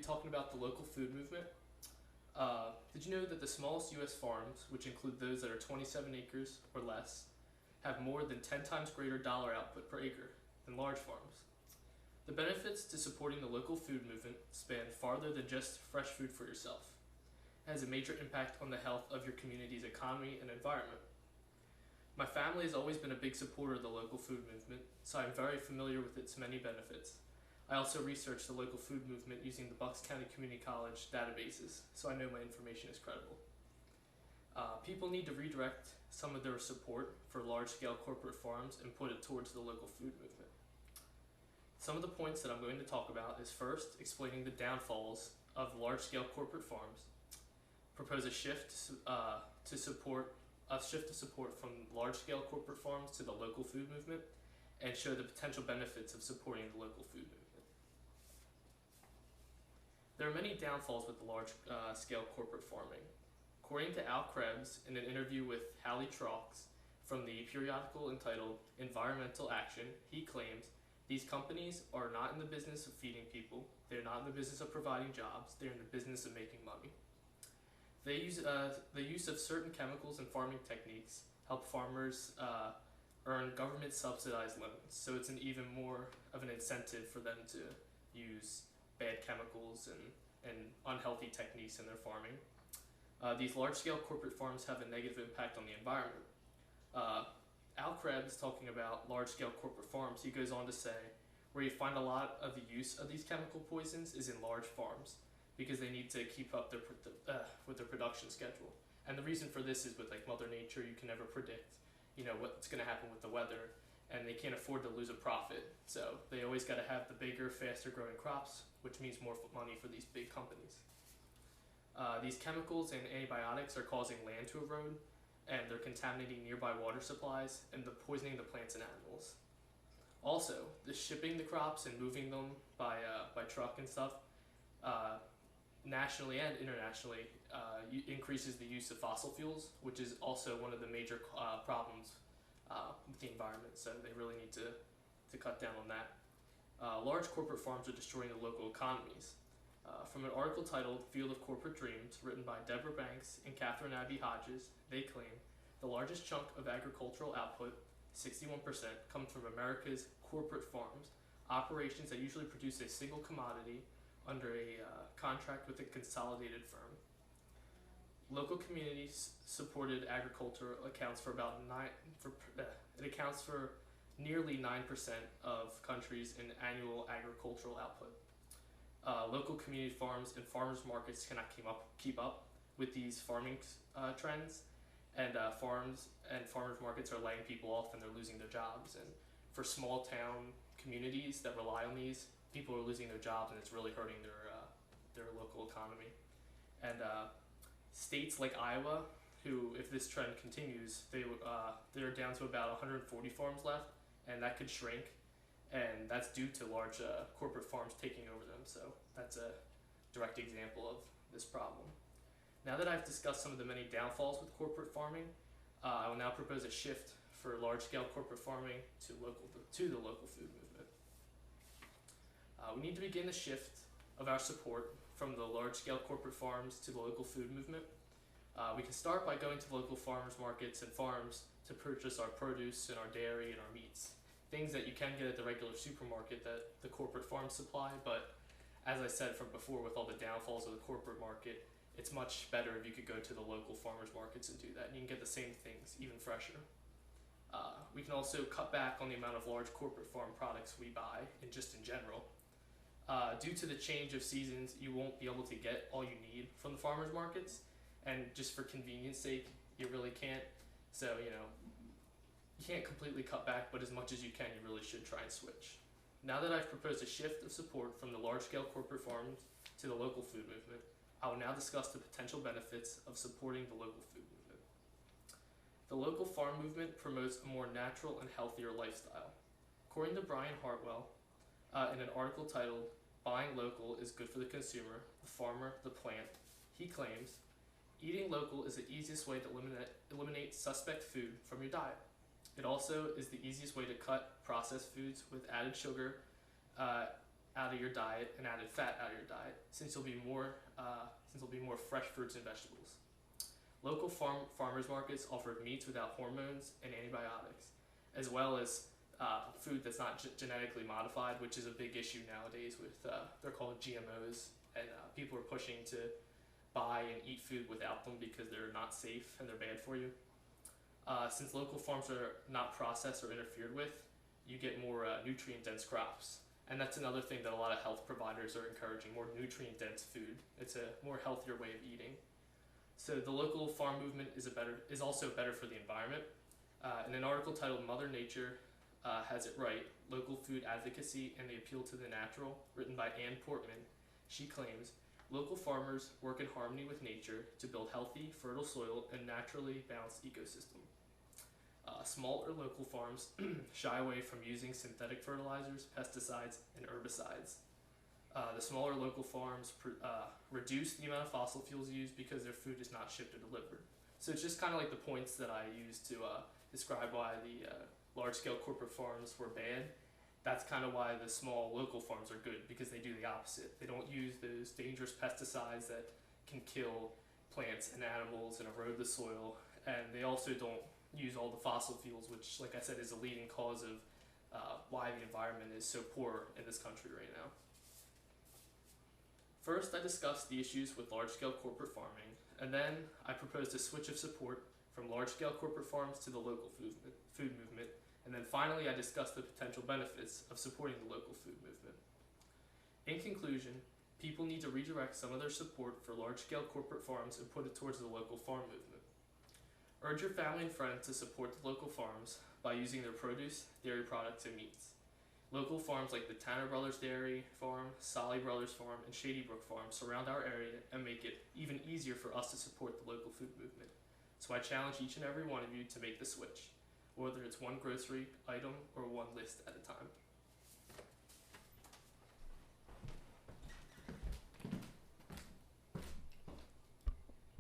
talking about the local food movement. Did you know that the smallest U.S. farms, which include those that are 27 acres or less, have more than 10 times greater dollar output per acre than large farms? The benefits to supporting the local food movement span farther than just fresh food for yourself. It has a major impact on the health of your community's economy and environment. My family has always been a big supporter of the local food movement, so I'm very familiar with its many benefits. I also researched the local food movement using the Bucks County Community College databases, so I know my information is credible. People need to redirect some of their support for large-scale corporate farms and put it towards the local food movement. Some of the points that I'm going to talk about is first, explaining the downfalls of large-scale corporate farms, propose a shift to support from large-scale corporate farms to the local food movement, and show the potential benefits of supporting the local food movement. There are many downfalls with the large-scale corporate farming. According to Al Krebs, in an interview with Hallie Trox from the periodical entitled Environmental Action, he claims these companies are not in the business of feeding people, they're not in the business of providing jobs, they're in the business of making money. They use the use of certain chemicals and farming techniques help farmers earn government subsidized loans, so it's an even more of an incentive for them to use bad chemicals and unhealthy techniques in their farming. These large-scale corporate farms have a negative impact on the environment. Al Krebs, talking about large-scale corporate farms, he goes on to say, where you find a lot of the use of these chemical poisons is in large farms, because they need to keep up with their production schedule. And the reason for this is with like Mother Nature, you can never predict, what's going to happen with the weather, and they can't afford to lose a profit. So they always got to have the bigger, faster growing crops, which means more money for these big companies. These chemicals and antibiotics are causing land to erode, and they're contaminating nearby water supplies and poisoning the plants and animals. Also, the shipping the crops and moving them by truck and stuff, nationally and internationally, increases the use of fossil fuels, which is also one of the major problems with the environment, so they really need to cut down on that. Large corporate farms are destroying the local economies. From an article titled Field of Corporate Dreams, written by Deborah Banks and Catherine Abbey Hodges, they claim the largest chunk of agricultural output, 61%, comes from America's corporate farms, operations that usually produce a single commodity under a contract with a consolidated firm. Local communities supported agriculture accounts for nearly 9% of countries in annual agricultural output. Local community farms and farmers markets cannot keep up with these farming trends, and farms and farmers markets are laying people off and they're losing their jobs. And for small town communities that rely on these, people are losing their jobs, and it's really hurting their local economy. And states like Iowa, who, if this trend continues, they're down to about 140 farms left, and that could shrink, and that's due to large corporate farms taking over them. So that's a direct example of this problem. Now that I've discussed some of the many downfalls with corporate farming, I will now propose a shift for large-scale corporate farming to the local food movement. We need to begin the shift of our support from the large-scale corporate farms to the local food movement. We can start by going to the local farmers markets and farms to purchase our produce and our dairy and our meats. Things that you can get at the regular supermarket that the corporate farms supply, but as I said from before, with all the downfalls of the corporate market, it's much better if you could go to the local farmers markets and do that, and you can get the same things, even fresher. We can also cut back on the amount of large corporate farm products we buy, and just in general. Due to the change of seasons, you won't be able to get all you need from the farmers markets, and just for convenience sake, you really can't. So, you can't completely cut back, but as much as you can, you really should try and switch. Now that I've proposed a shift of support from the large-scale corporate farms to the local food movement, I will now discuss the potential benefits of supporting the local food movement. The local farm movement promotes a more natural and healthier lifestyle. According to Brian Hartwell, in an article titled Buying Local is Good for the Consumer, the Farmer, the Plant, he claims, eating local is the easiest way to eliminate suspect food from your diet. It also is the easiest way to cut processed foods with added sugar out of your diet and added fat out of your diet, since there'll be more fresh fruits and vegetables. Local farmers markets offer meats without hormones and antibiotics, as well as food that's not genetically modified, which is a big issue nowadays with they're called GMOs, and people are pushing to buy and eat food without them because they're not safe and they're bad for you. Since local farms are not processed or interfered with, you get more nutrient-dense crops. And that's another thing that a lot of health providers are encouraging, more nutrient-dense food. It's a more healthier way of eating. So the local farm movement is also better for the environment. In an article titled Mother Nature Has It Right, Local Food Advocacy and the Appeal to the Natural, written by Ann Portman, she claims, local farmers work in harmony with nature to build healthy, fertile soil and naturally balanced ecosystem. Small or local farms shy away from using synthetic fertilizers, pesticides, and herbicides. The smaller local farms reduce the amount of fossil fuels used because their food is not shipped or delivered. So it's just kind of like the points that I used to describe why the large-scale corporate farms were bad. That's kind of why the small local farms are good, because they do the opposite. They don't use those dangerous pesticides that can kill plants and animals and erode the soil, and they also don't use all the fossil fuels, which, like I said, is a leading cause of why the environment is so poor in this country right now. First, I discussed the issues with large-scale corporate farming, and then I proposed a switch of support from large-scale corporate farms to the local food movement, and then finally I discussed the potential benefits of supporting the local food movement. In conclusion, people need to redirect some of their support for large-scale corporate farms and put it towards the local farm movement. Urge your family and friends to support the local farms by using their produce, dairy products, and meats. Local farms like the Tanner Brothers Dairy Farm, Solly Brothers Farm, and Shady Brook Farm surround our area and make it even easier for us to support the local food movement. So I challenge each and every one of you to make the switch, whether it's one grocery item or one list at a time.